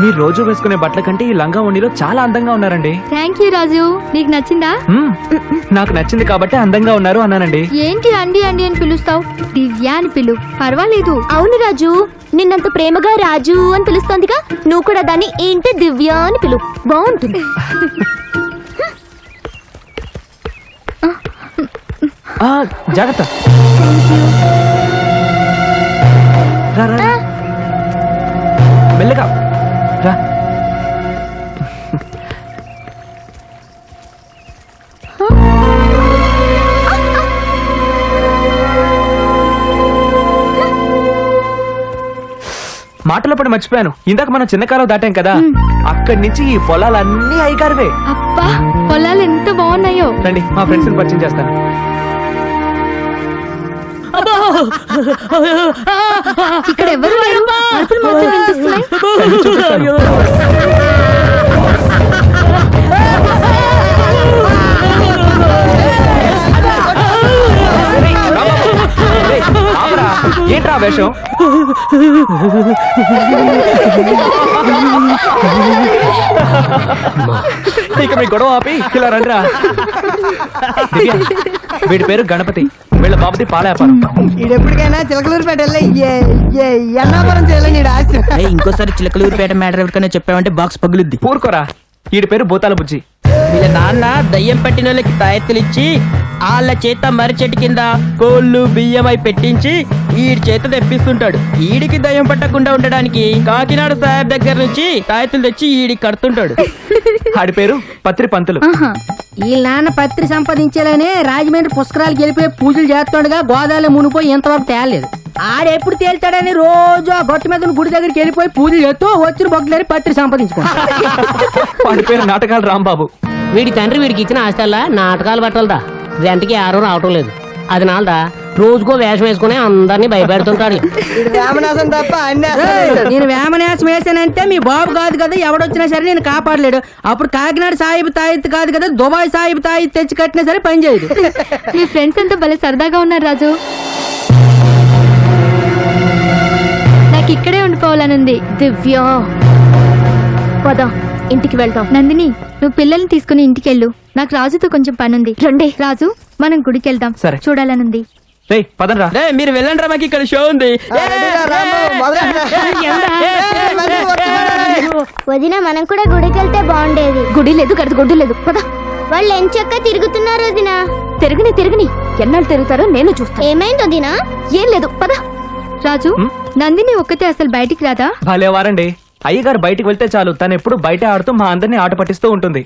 మీరు రోజు వేసుకునే బట్టల కంటే ఈ లంగా ఓణిలో చాలా అందంగా ఉన్నారండి. థ్యాంక్ యూ రాజు. నీకు నచ్చిందా? నాకు నచ్చింది కాబట్టి అందంగా ఉన్నారు అన్నానండి. ఏంటి అండి అండి అని పిలుస్తావు? దివ్య అని పిలు, పర్వాలేదు. అవును రాజు, నిన్నంత ప్రేమగా రాజు అని పిలుస్తోందిగా, నువ్వు కూడా దాన్ని ఏంటి దివ్య అని పిలు, బాగుంటుంది. జాగ్రత్త. మెల్లగా రా. మాటలో పడి మర్చిపోయాను, ఇందాక మనం చిన్న కాలం దాటాం కదా, అక్కడి నుంచి ఈ పొలాలన్నీ అయ్యగారివే. అబ్బా, పొలాలు ఎంత బాగున్నాయో. రండి, మా ఫ్రెండ్స్ పరిచయం చేస్తాను. ఇక్కడ ఎవరు లేరు, అరుపులు మాత్రం వినిపిస్తున్నాయి. చూపిస్తాను. ఏంట్రా వేషం? ఇక మీ గొడవ ఆపి ఇలా రండిరా. వీడి పేరు గణపతి, వీళ్ళ బాబుది పాల వ్యాపారం. ఎప్పటికైనా చిలకలూరుపేట ఎన్నాపురం చేయాలని ఆశ. ఇంకోసారి చిలకలూరుపేట మ్యాటర్ ఎవరికైనా చెప్పామంటే బాక్స్ పగులుద్ది. ఊరుకోరా. వీడి పేరు భూతాల బుజ్జి. వీళ్ళ నాన్న దయ్యం పట్టిన వాళ్ళకి తాయెత్తులు ఇచ్చి వాళ్ళ చేత మర్రి చెట్టు కింద కోళ్ళు బియ్యం అయి పెట్టించి ఈడి చేత తెప్పిస్తుంటాడు. ఈడికి దయ్యం పట్టకుండా ఉండడానికి కాకినాడ సాహెబ్ దగ్గర నుంచి తాయెత్తులు తెచ్చి ఈడికి కడుతుంటాడు. ఆడి పేరు పత్రి పంతులు. ఈ నాన్న పత్రి సంపాదించాలనే రాజమండ్రి పుష్కరాలకు వెళ్ళిపోయి పూజలు చేస్తుండగా గోదావరిలో మునిపోయి ఇంతవరకు తేలలేదు. ఆడెప్పుడు తేల్తాడని రోజు ఆ గొట్టు మీద గుడి దగ్గరికి వెళ్ళిపోయి పూజలు చేస్తూ వచ్చిన బొక్కలని పత్రి సంపాదించుకుంటాడు. వాడి పేరు నాటకాలు రాంబాబు. వీడి తండ్రి వీడికి ఇచ్చిన ఆస్తల్లా నాటకాలు పట్టాలదా, రెంట్కి యారో రావటం లేదు. అది నాలదా రోజుకో వేషం వేసుకుని అందరినీ భయపెడుతుంటాడు. నేను వేమన్యాసం వేసానంటే మీ బాబు కాదు కదా, ఎవడొచ్చినా సరే నేను కాపాడలేడు. అప్పుడు కాకినాడ సాహిబ్ తాయిత్తు కాదు కదా, దుబాయ్ సాహిబ్ తాయిత్తు తెచ్చి కట్టినా సరే పని చేయదు. మీ ఫ్రెండ్స్ అంతా భలే సరదాగా ఉన్నారు రాజు. నాకు ఇక్కడే ఉండిపోవాలనుంది. దివ్య, పద ఇంటికి వెళ్దాం. నందిని, నువ్వు పిల్లల్ని తీసుకుని ఇంటికి వెళ్ళు. నాకు రాజుతో కొంచెం పనుంది. రండి రాజు, మనం గుడికి వెళ్దాం. సరే. చూడాలనుంది. రేయ్ పదండ్రా. మీరు వెళ్ళండి రా, మాకు ఇక్కడ షో ఉంది. వదిన, మనం కూడా గుడికి వెళ్తే బాగుండేది. గుడి లేదు, గడదు గుడ్డు లేదు. పద. వాళ్ళు ఎంచక్క తిరుగుతున్నారు వదిన. తిరగని ఎన్నాళ్ళు తిరుగుతారో నేను చూస్తా. ఏమైంది వదిన? ఏం లేదు, పద. రాజు, నందిని ఒక్కతే అసలు బయటికి రాదా? భలేవారండి. అయ్యగారు బయటికి వెళ్తే చాలు, తను ఎప్పుడు బయట ఆడుతూ మా అందరినీ ఆట పట్టిస్తూ ఉంటుంది.